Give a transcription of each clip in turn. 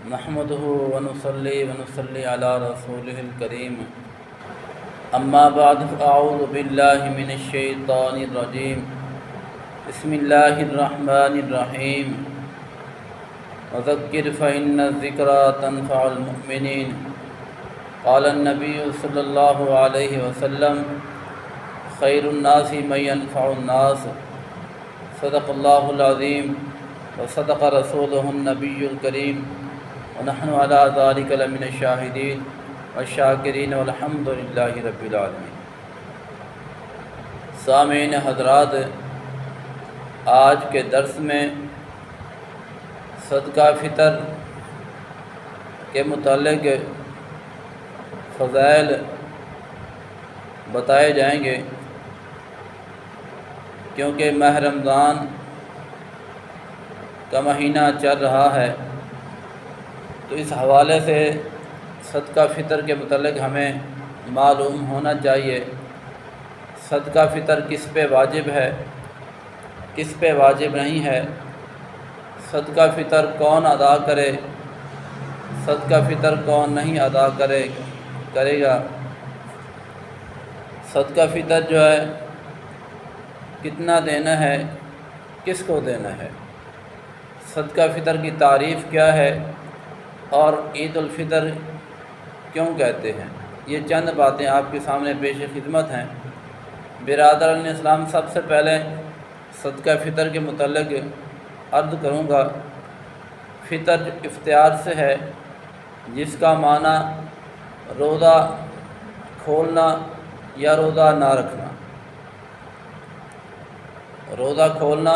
نحمده ونصلي ونصلي على رسوله الكريم اما بعد فاعوذ بالله من الشيطان الرجيم بسم الله الرحمن الرحيم وذكر فإن الذكرى تنفع المؤمنين قال النبي صلى الله عليه وسلم خير الناس من ينفع الناس صدق الله العظيم وصدق رسوله النبي الكريم ونحن على ذلك لمن الشاهدين والشاکرین والحمد للہ رب العالمین۔ سامعین حضرات، آج کے درس میں صدقہ فطر کے متعلق فضائل بتائے جائیں گے، کیونکہ ماہ رمضان کا مہینہ چل رہا ہے، تو اس حوالے سے صدقہ فطر کے متعلق ہمیں معلوم ہونا چاہیے۔ صدقہ فطر کس پہ واجب ہے، کس پہ واجب نہیں ہے، صدقہ فطر کون ادا کرے، صدقہ فطر کون نہیں ادا کرے گا، صدقہ فطر جو ہے کتنا دینا ہے، کس کو دینا ہے، صدقہ فطر کی تعریف کیا ہے اور عید الفطر کیوں کہتے ہیں، یہ چند باتیں آپ کے سامنے پیش خدمت ہیں۔ برادران اسلام، سب سے پہلے صدقہ فطر کے متعلق عرض کروں گا۔ فطر افطار سے ہے، جس کا معنی روزہ کھولنا یا روزہ نہ رکھنا۔ روزہ کھولنا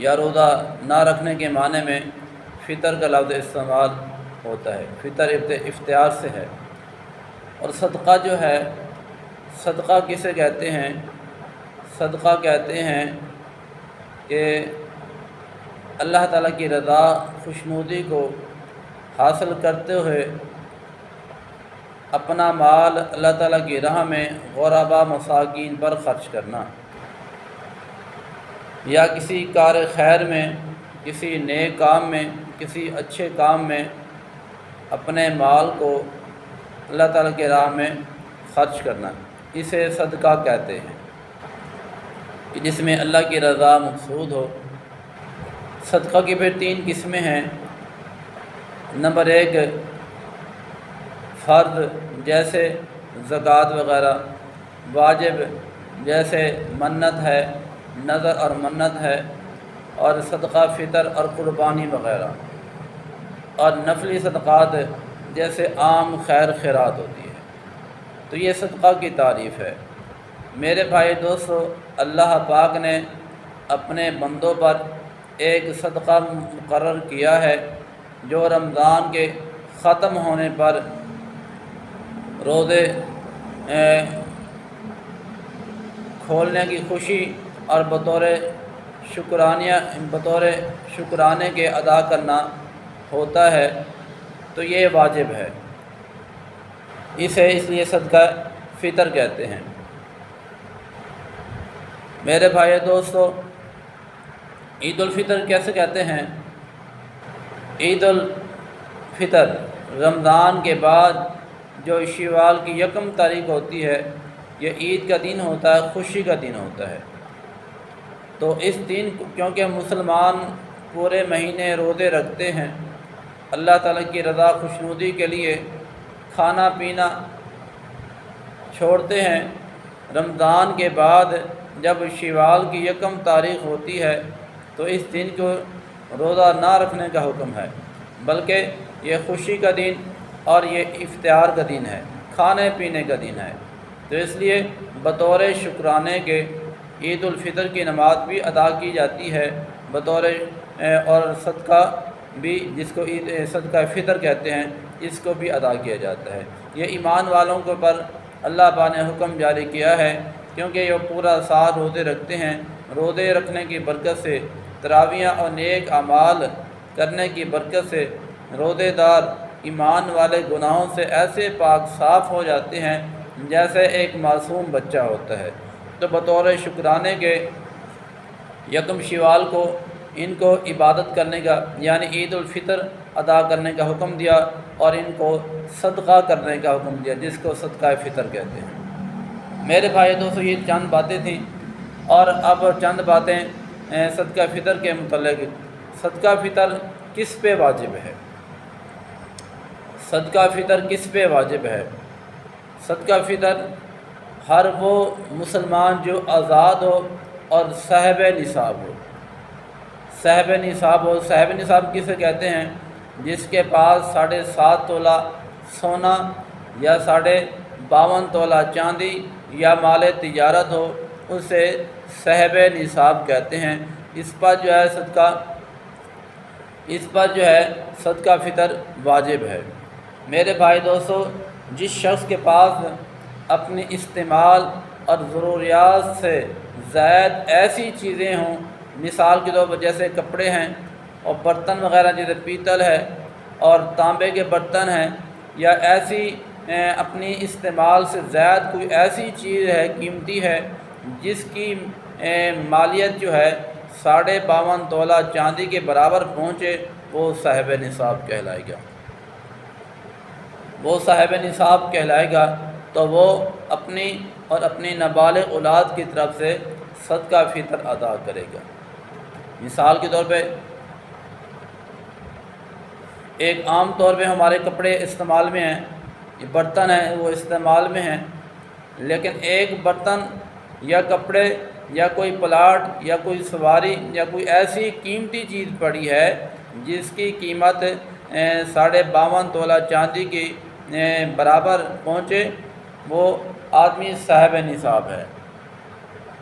یا روزہ نہ رکھنے کے معنی میں فطر کا لفظ استعمال ہوتا ہے۔ فطر افطار سے ہے۔ اور صدقہ جو ہے، صدقہ کسے کہتے ہیں؟ صدقہ کہتے ہیں کہ اللہ تعالیٰ کی رضا، خوشنودی کو حاصل کرتے ہوئے اپنا مال اللہ تعالیٰ کی راہ میں غربا مساکین پر خرچ کرنا، یا کسی کار خیر میں، کسی نیک کام میں، کسی اچھے کام میں اپنے مال کو اللہ تعالیٰ کے راہ میں خرچ کرنا، اسے صدقہ کہتے ہیں، کہ جس میں اللہ کی رضا مقصود ہو۔ صدقہ کی پھر 3 قسمیں ہیں۔ نمبر 1 فرض، جیسے زکوٰۃ وغیرہ، واجب جیسے منت ہے، نذر اور منت ہے، اور صدقہ فطر اور قربانی وغیرہ، اور نفلی صدقات جیسے عام خیر خیرات ہوتی ہے۔ تو یہ صدقہ کی تعریف ہے۔ میرے بھائی دوستو، اللہ پاک نے اپنے بندوں پر ایک صدقہ مقرر کیا ہے، جو رمضان کے ختم ہونے پر روزے کھولنے کی خوشی اور بطور شکرانے کے ادا کرنا ہوتا ہے، تو یہ واجب ہے۔ اسے اس لیے صدقہ فطر کہتے ہیں۔ میرے بھائی دوستو، عید الفطر کیسے کہتے ہیں؟ عید الفطر رمضان کے بعد جو شوال کی 1 تاریخ ہوتی ہے، یہ عید کا دن ہوتا ہے، خوشی کا دن ہوتا ہے۔ تو اس دن کیونکہ مسلمان پورے مہینے روزے رکھتے ہیں، اللہ تعالیٰ کی رضا خوشنودی کے لیے کھانا پینا چھوڑتے ہیں، رمضان کے بعد جب شوال کی 1 تاریخ ہوتی ہے تو اس دن کو روزہ نہ رکھنے کا حکم ہے، بلکہ یہ خوشی کا دن اور یہ افطار کا دن ہے، کھانے پینے کا دن ہے۔ تو اس لیے بطور شکرانے کے عید الفطر کی نماز بھی ادا کی جاتی ہے، اور صدقہ بھی، جس کو صدقہ فطر کہتے ہیں، اس کو بھی ادا کیا جاتا ہے۔ یہ ایمان والوں کے پر اللہ پاک نے حکم جاری کیا ہے، کیونکہ یہ پورا سال روزے رکھتے ہیں۔ روزے رکھنے کی برکت سے، تراویحاں اور نیک اعمال کرنے کی برکت سے روزے دار ایمان والے گناہوں سے ایسے پاک صاف ہو جاتے ہیں جیسے ایک معصوم بچہ ہوتا ہے۔ تو بطور شکرانے کے 1 شوال کو ان کو عبادت کرنے کا یعنی عید الفطر ادا کرنے کا حکم دیا اور ان کو صدقہ کرنے کا حکم دیا، جس کو صدقہ فطر کہتے ہیں۔ میرے بھائی دوستو، یہ چند باتیں تھیں، اور اب چند باتیں صدقہ فطر کے متعلق۔ صدقہ فطر کس پہ واجب ہے؟ صدقہ فطر کس پہ واجب ہے؟ صدقہ فطر ہر وہ مسلمان جو آزاد ہو اور صاحب نصاب ہو۔ صاحب نصاب ہو، صاحب نصاب کسے کہتے ہیں؟ جس کے پاس 7.5 تولہ سونا یا 52 تولہ چاندی یا مال تجارت ہو، اسے صاحب نصاب کہتے ہیں۔ اس پر جو ہے صدقہ فطر واجب ہے۔ میرے بھائی دوستو، جس شخص کے پاس اپنے استعمال اور ضروریات سے زائد ایسی چیزیں ہوں، مثال کے طور پر جیسے کپڑے ہیں اور برتن وغیرہ، جیسے پیتل ہے اور تانبے کے برتن ہیں، یا ایسی اپنی استعمال سے زائد کوئی ایسی چیز ہے قیمتی ہے جس کی مالیت جو ہے 52 تولہ چاندی کے برابر پہنچے، وہ صاحب نصاب کہلائے گا۔ وہ صاحب نصاب کہلائے گا، تو وہ اپنی اور اپنی نابالغ اولاد کی طرف سے صدقہ فطر ادا کرے گا۔ مثال کے طور پہ ایک عام طور پہ ہمارے کپڑے استعمال میں ہیں، یہ برتن ہیں وہ استعمال میں ہیں، لیکن ایک برتن یا کپڑے یا کوئی پلاٹ یا کوئی سواری یا کوئی ایسی قیمتی چیز پڑی ہے جس کی قیمت 52 تولہ چاندی کی برابر پہنچے، وہ آدمی صاحب نصاب ہے۔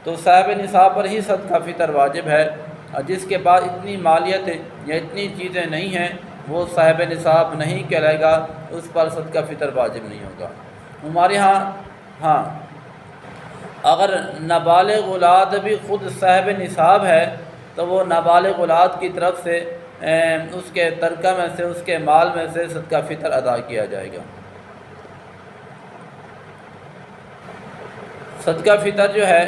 تو صاحب نصاب پر ہی صدقہ فطر واجب ہے، اور جس کے بعد اتنی مالیت یا اتنی چیزیں نہیں ہیں، وہ صاحب نصاب نہیں کہلائے گا، اس پر صدقہ فطر واجب نہیں ہوگا۔ ہمارے ہاں اگر نابالغ اولاد بھی خود صاحب نصاب ہے، تو وہ نابالغ اولاد کی طرف سے اس کے ترکہ میں سے، اس کے مال میں سے صدقہ فطر ادا کیا جائے گا۔ صدقہ فطر جو ہے،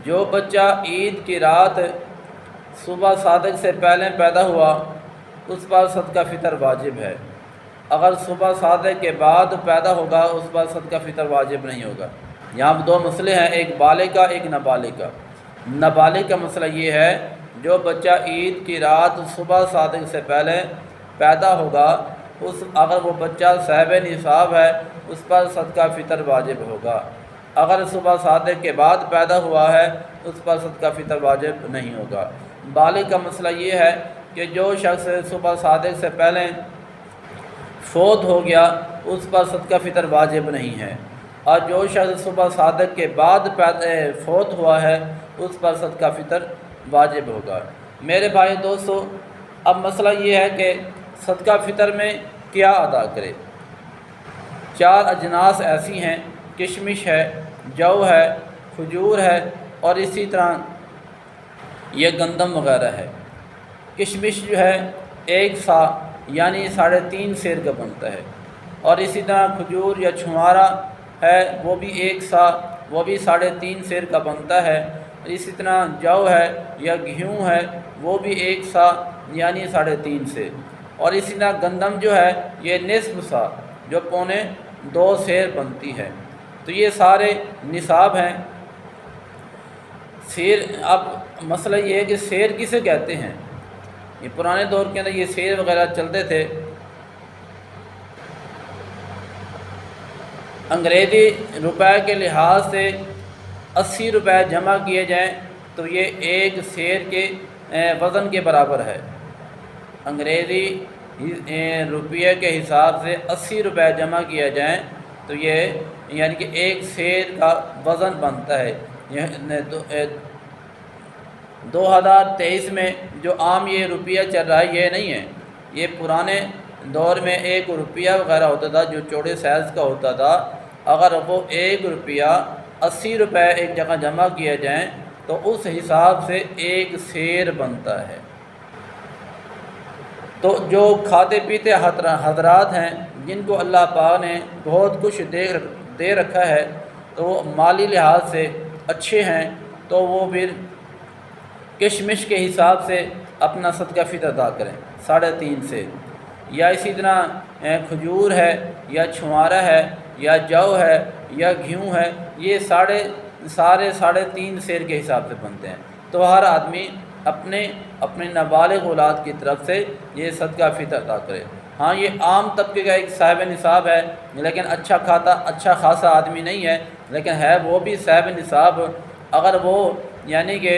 جو بچہ عید کی رات صبح صادق سے پہلے پیدا ہوا، اس پر صدقہ فطر واجب ہے۔ اگر صبح صادق کے بعد پیدا ہوگا، اس پر صدقہ فطر واجب نہیں ہوگا۔ یہاں دو مسئلے ہیں، ایک بالغ کا، ایک نابالغ کا۔ نابالغ کا مسئلہ یہ ہے، جو بچہ عید کی رات صبح صادق سے پہلے پیدا ہوگا، اگر وہ بچہ صاحب نصاب ہے، اس پر صدقہ فطر واجب ہوگا۔ اگر صبح صادق کے بعد پیدا ہوا ہے، اس پر صدقہ فطر واجب نہیں ہوگا۔ بالغ کا مسئلہ یہ ہے کہ جو شخص صبح صادق سے پہلے فوت ہو گیا، اس پر صدقہ فطر واجب نہیں ہے، اور جو شخص صبح صادق کے بعد فوت ہوا ہے، اس پر صدقہ فطر واجب ہوگا۔ میرے بھائی دوستو، اب مسئلہ یہ ہے کہ صدقہ فطر میں کیا ادا کرے۔ 4 اجناس ایسی ہیں، کشمش ہے، جو ہے، کھجور ہے، اور اسی طرح یہ گندم وغیرہ ہے۔ کشمش جو ہے 1 سا یعنی 3.5 سیر کا بنتا ہے، اور اسی طرح کھجور یا چھمارا ہے، وہ بھی 1 سا، وہ بھی 3.5 سیر کا بنتا ہے۔ اسی طرح جو ہے یا گیہوں ہے، وہ بھی 1 سا یعنی 3.5 سیر، اور اسی طرح گندم جو ہے، یہ نصف سا جو 2.25 سیر بنتی ہے۔ تو یہ سارے نصاب ہیں۔ سیر، اب مسئلہ یہ ہے کہ سیر کسے کہتے ہیں؟ یہ پرانے دور کے اندر یہ سیر وغیرہ چلتے تھے۔ انگریزی روپے کے لحاظ سے 80 روپے جمع کیے جائیں تو یہ 1 سیر کے وزن کے برابر ہے۔ انگریزی روپیے کے حساب سے 80 روپے جمع کیا جائیں تو یہ یعنی کہ 1 سیر کا وزن بنتا ہے۔ 2023 میں جو عام یہ روپیہ چل رہا ہے، یہ نہیں ہے، یہ پرانے دور میں 1 روپیہ وغیرہ ہوتا تھا جو چوڑے سائز کا ہوتا تھا۔ اگر وہ 1 روپیہ 80 روپے ایک جگہ جمع کیے جائیں تو اس حساب سے 1 سیر بنتا ہے۔ تو جو کھاتے پیتے حضرات ہیں، جن کو اللہ پاک نے بہت کچھ دے رکھا ہے، تو وہ مالی لحاظ سے اچھے ہیں، تو وہ پھر کشمش کے حساب سے اپنا صدقہ فطر ادا کریں 3.5 سے، یا اسی طرح کھجور ہے یا چھوارا ہے یا جو ہے یا گھیوں ہے، یہ سارے 3.5 سیر کے حساب سے بنتے ہیں۔ تو ہر آدمی اپنے نابالغ اولاد کی طرف سے یہ صدقہ فطر ادا کرے۔ ہاں یہ عام طبقے کا ایک صاحب نصاب ہے، لیکن اچھا خاصا آدمی نہیں ہے، لیکن ہے وہ بھی صاحب نصاب۔ اگر وہ یعنی کہ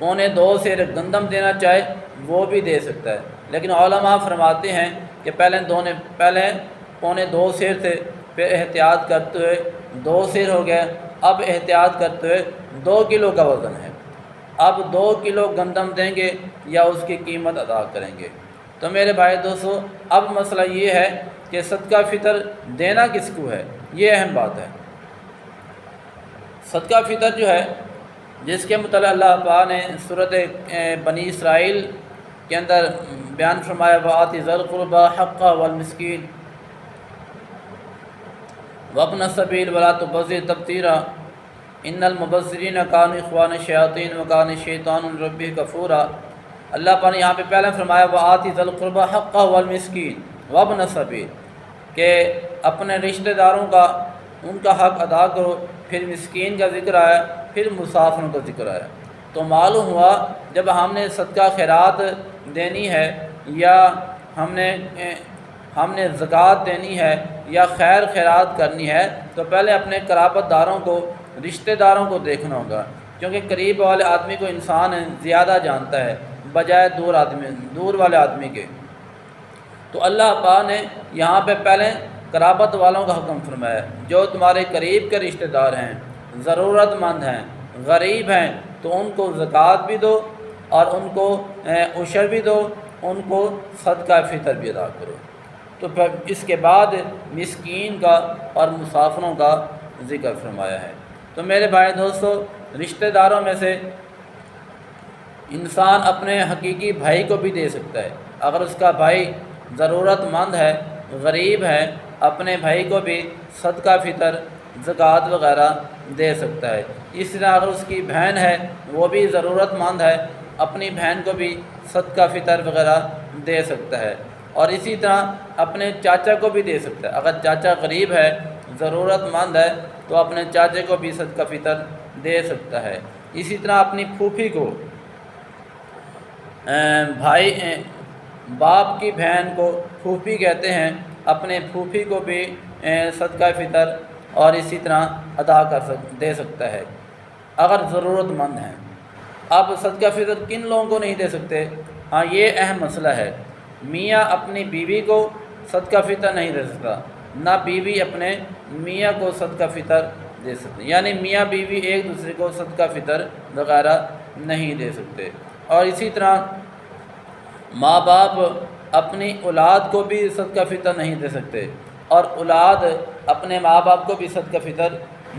2.25 سیر گندم دینا چاہے وہ بھی دے سکتا ہے، لیکن علماء فرماتے ہیں کہ پہلے 2.25 سیر تھے، پھر احتیاط کرتے ہوئے 2 سیر ہو گئے، اب احتیاط کرتے ہوئے 2 کلو کا وزن ہے، اب 2 کلو گندم دیں گے یا اس کی قیمت ادا کریں گے۔ تو میرے بھائی دوستو، اب مسئلہ یہ ہے کہ صدقہ فطر دینا کس کو ہے، یہ اہم بات ہے۔ صدقہ فطر جو ہے، جس کے متعلق اللہ پاک نے سورۃ بنی اسرائیل کے اندر بیان فرمایا وَآتِ ذَی الْقُرْبَى حَقَّهُ وَالْمِسْکِینَ وَابْنَ السَّبِیلِ وَلَا تُبَذِّرْ تَبْذِیرًا إِنَّ الْمُبَذِّرِینَ کَانُوا إِخْوَانَ الشَّیاطِین وَکَانَ الشَّیطَانُ لِرَبِّهِ کَفُورًا۔ اللہ پاک نے یہاں پہ پہلے فرمایا وَآتِ ذَی الْقُرْبَى حَقَّهُ وَالْمِسْکِینَ وَابْنَ السَّبِیلِ، کہ اپنے رشتہ داروں کا ان کا حق ادا کرو، پھر مسکین کا ذکر آیا، پھر مسافروں کا ذکر آیا۔ تو معلوم ہوا جب ہم نے صدقہ خیرات دینی ہے یا ہم نے زکوٰۃ دینی ہے یا خیر خیرات کرنی ہے، تو پہلے اپنے قرابت داروں کو، رشتہ داروں کو دیکھنا ہوگا، کیونکہ قریب والے آدمی کو انسان زیادہ جانتا ہے بجائے دور والے آدمی کے۔ تو اللہ پاک نے یہاں پہ پہلے قرابت والوں کا حکم فرمایا ہے، جو تمہارے قریب کے رشتہ دار ہیں، ضرورت مند ہیں، غریب ہیں، تو ان کو زکوٰۃ بھی دو اور ان کو عشر بھی دو، ان کو صدقہ فطر بھی ادا کرو۔ تو پھر اس کے بعد مسکین کا اور مسافروں کا ذکر فرمایا ہے۔ تو میرے بھائی دوستو، رشتہ داروں میں سے انسان اپنے حقیقی بھائی کو بھی دے سکتا ہے، اگر اس کا بھائی ضرورت مند ہے، غریب ہے، اپنے بھائی کو بھی صدقہ فطر، زکوٰۃ وغیرہ دے سکتا ہے۔ اس طرح اگر اس کی بہن ہے، وہ بھی ضرورت مند ہے، اپنی بہن کو بھی صدقہ فطر وغیرہ دے سکتا ہے۔ اور اسی طرح اپنے چاچا کو بھی دے سکتا ہے، اگر چاچا غریب ہے، ضرورت مند ہے، تو اپنے چاچے کو بھی صدقہ فطر دے سکتا ہے۔ اسی طرح اپنی پھوپھی کو، باپ کی بہن کو پھوپھی کہتے ہیں، اپنے پھوپھی کو بھی صدقہ فطر اور اسی طرح دے سکتا ہے اگر ضرورت مند ہیں۔ اب صدقہ فطر کن لوگوں کو نہیں دے سکتے؟ ہاں یہ اہم مسئلہ ہے۔ میاں اپنی بیوی کو صدقہ فطر نہیں دے سکتا، نہ بیوی اپنے میاں کو صدقہ فطر دے سکتے، یعنی میاں بیوی ایک دوسرے کو صدقہ فطر وغیرہ نہیں دے سکتے۔ اور اسی طرح ماں باپ اپنی اولاد کو بھی صدقہ فطر نہیں دے سکتے، اور اولاد اپنے ماں باپ کو بھی صدقہ فطر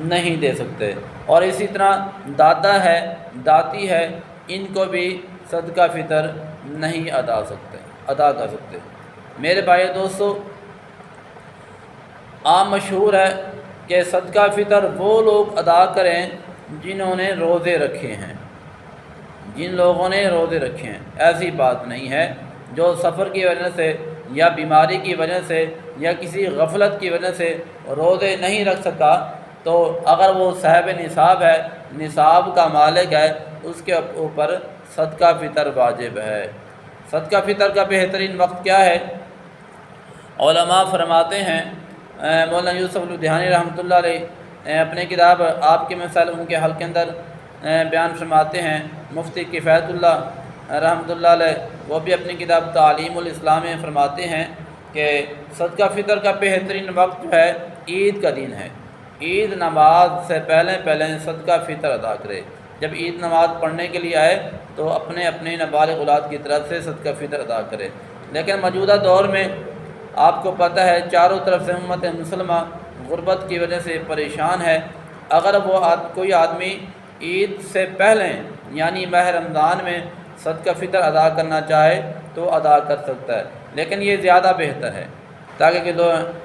نہیں دے سکتے۔ اور اسی طرح دادا ہے، داتی ہے، ان کو بھی صدقہ فطر نہیں ادا کر سکتے۔ میرے بھائی دوستو، عام مشہور ہے کہ صدقہ فطر وہ لوگ ادا کریں جنہوں نے روزے رکھے ہیں، جن لوگوں نے روزے رکھے ہیں۔ ایسی بات نہیں ہے جو سفر کی وجہ سے یا بیماری کی وجہ سے یا کسی غفلت کی وجہ سے روزے نہیں رکھ سکا، تو اگر وہ صاحب نصاب ہے، نصاب کا مالک ہے، اس کے اوپر صدقہ فطر واجب ہے۔ صدقہ فطر کا بہترین وقت کیا ہے؟ علماء فرماتے ہیں، مولانا یوسف الدھیانی رحمۃ اللہ علیہ اپنے کتاب آپ کے مسائل ان کے حل کے اندر بیان فرماتے ہیں، مفتی کفایت اللہ رحمۃ اللہ علیہ وہ بھی اپنی کتاب تعلیم الاسلام میں فرماتے ہیں کہ صدقہ فطر کا بہترین وقت جو ہے عید کا دن ہے۔ عید نماز سے پہلے صدقہ فطر ادا کرے۔ جب عید نماز پڑھنے کے لیے آئے تو اپنے نابالغ اولاد کی طرف سے صدقہ فطر ادا کرے۔ لیکن موجودہ دور میں آپ کو پتہ ہے چاروں طرف سے امت مسلمہ غربت کی وجہ سے پریشان ہے۔ اگر کوئی آدمی عید سے پہلے یعنی ماہ رمضان میں صدقہ فطر ادا کرنا چاہے تو ادا کر سکتا ہے، لیکن یہ زیادہ بہتر ہے تاکہ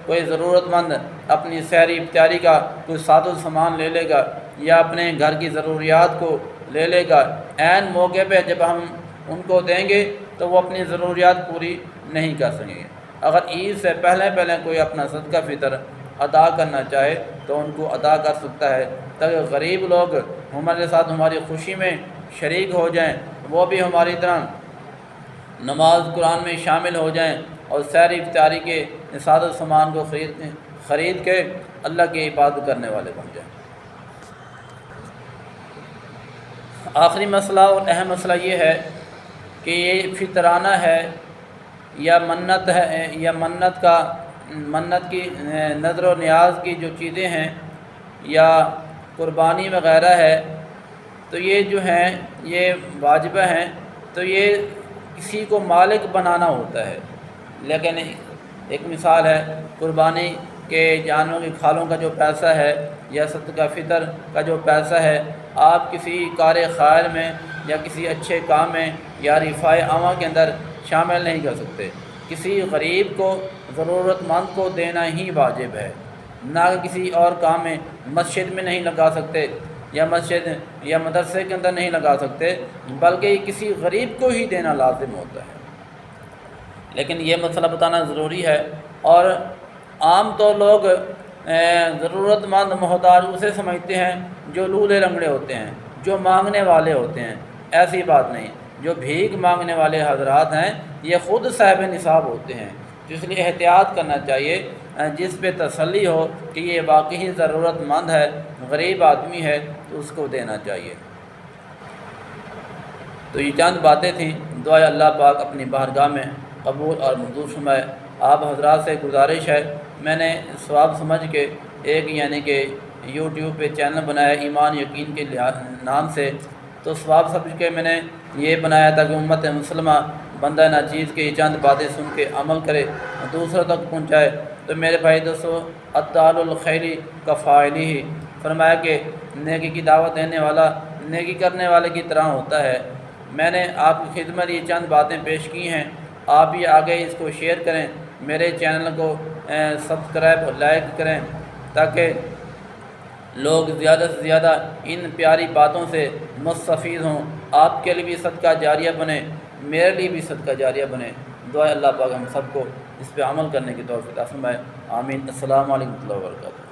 کوئی ضرورت مند اپنی سحری افطاری کا کوئی ساز و سامان لے لے گا یا اپنے گھر کی ضروریات کو لے لے گا، عین موقع پہ جب ہم ان کو دیں گے تو وہ اپنی ضروریات پوری نہیں کر سکیں گے۔ اگر عید سے پہلے کوئی اپنا صدقہ فطر ادا کرنا چاہے تو ان کو ادا کر سکتا ہے، تاکہ غریب لوگ ہمارے ساتھ ہماری خوشی میں شریک ہو جائیں، وہ بھی ہماری طرح نماز قرآن میں شامل ہو جائیں اور سحری افطاری کے سادہ سامان کو خرید کے اللہ کی عبادت کرنے والے بن جائیں۔ آخری مسئلہ اور اہم مسئلہ یہ ہے کہ یہ فطرانہ ہے یا منت ہے، یا منت کی نظر و نیاز کی جو چیزیں ہیں یا قربانی وغیرہ ہے، تو یہ جو ہیں یہ واجبہ ہیں، تو یہ کسی کو مالک بنانا ہوتا ہے۔ لیکن ایک مثال ہے، قربانی کے جانوروں کی کھالوں کا جو پیسہ ہے یا صدقہ فطر کا جو پیسہ ہے، آپ کسی کار خیر میں یا کسی اچھے کام میں یا رفاع عامہ کے اندر شامل نہیں کر سکتے۔ کسی غریب کو، ضرورت مند کو دینا ہی واجب ہے، نہ کہ کسی اور کام میں۔ مسجد میں نہیں لگا سکتے یا مسجد یا مدرسے کے اندر نہیں لگا سکتے، بلکہ یہ کسی غریب کو ہی دینا لازم ہوتا ہے۔ لیکن یہ مسئلہ بتانا ضروری ہے، اور عام طور لوگ ضرورت مند محتاج اسے سمجھتے ہیں جو لولے لنگڑے ہوتے ہیں، جو مانگنے والے ہوتے ہیں۔ ایسی بات نہیں، جو بھیک مانگنے والے حضرات ہیں یہ خود صاحب نصاب ہوتے ہیں، تو اس لیے احتیاط کرنا چاہیے۔ جس پہ تسلی ہو کہ یہ واقعی ضرورت مند ہے، غریب آدمی ہے، تو اس کو دینا چاہیے۔ تو یہ چند باتیں تھیں، دعا اللہ پاک اپنی بارگاہ میں قبول اور منظور فرمائے۔ آپ حضرات سے گزارش ہے، میں نے ثواب سمجھ کے ایک یعنی کہ یوٹیوب پہ چینل بنایا ایمان یقین کے نام سے، تو ثواب سمجھ کے میں نے یہ بنایا تھا کہ امت مسلمہ بندہ ناچیز کے یہ چند باتیں سن کے عمل کرے، دوسروں تک پہنچائے۔ تو میرے بھائی دوستو، الدال الخیری کفاعلی ہی، فرمایا کہ نیکی کی دعوت دینے والا نیکی کرنے والے کی طرح ہوتا ہے۔ میں نے آپ کی خدمت یہ چند باتیں پیش کی ہیں، آپ بھی آگے اس کو شیئر کریں، میرے چینل کو سبسکرائب اور لائک کریں، تاکہ لوگ زیادہ سے زیادہ ان پیاری باتوں سے مستفید ہوں، آپ کے لیے بھی صدقہ جاریہ بنے، میرے لیے بھی صدقہ جاریہ بنے۔ دعا اللہ پاک ہم سب کو اس پہ عمل کرنے کی توفیق عطا فرمائے، آمین۔ السلام علیکم و رحمۃ اللہ وبرکاتہ۔